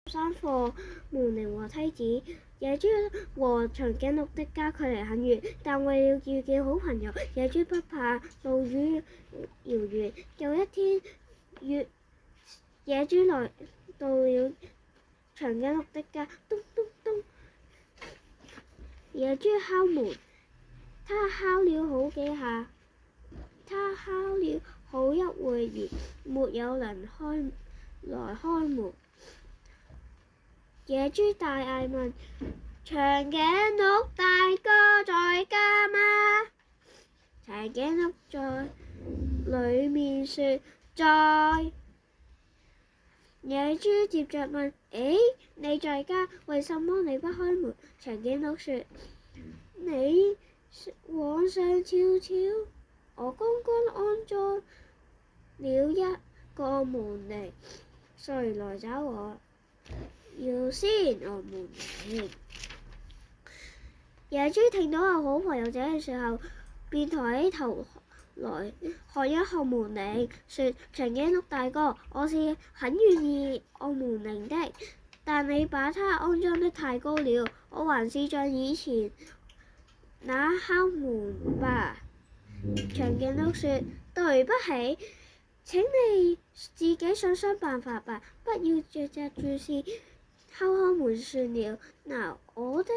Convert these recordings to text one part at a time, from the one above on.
山貨門鈴和梯子。野豬和長頸鹿的家距離很遠，但為了遇見好朋友，野豬不怕路遠遙遠。有一天，野豬來到了長頸鹿的家，咚咚咚，野豬敲門，他敲了好幾下，他敲了好一會兒，沒有人來開門。野豬大嗌問：長頸鹿大哥在家嗎？長頸鹿在裡面說：在。野豬接着問：你在家，為什麼你不開門？長頸鹿說：你往上瞧瞧，我剛剛安裝了一個門鈴，誰來找我？要先按門鈴。野豬聽到有好朋友這樣說後，便抬起頭來看一看門鈴，說：長頸鹿大哥，我是很願意按門鈴的，但你把它安裝得太高了，我還是像以前那敲門吧。長頸鹿說：對不起，請你自己想辦法吧，不要隻隻注視敲門算了。嗱，我的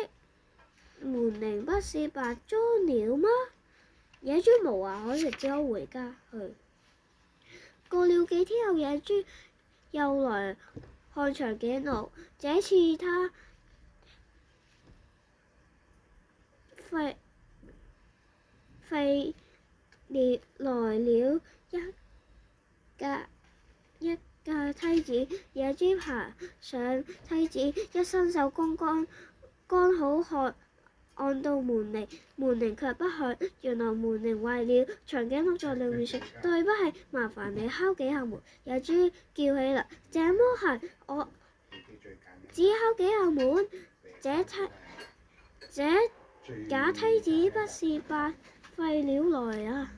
門鈴不是白裝了嗎？野豬無話可說，只好回家去。過了幾天後，野豬又來看長頸鹿，這次他費來了一架梯子，野豬爬上梯子，一伸手剛好按到門鈴，門鈴卻不響，原來門鈴壞了。長頸鹿在裡面說：對不起，麻煩你敲幾下門。野豬叫起來：這麼行，我只敲幾下門，這架梯子不是白費了來啊！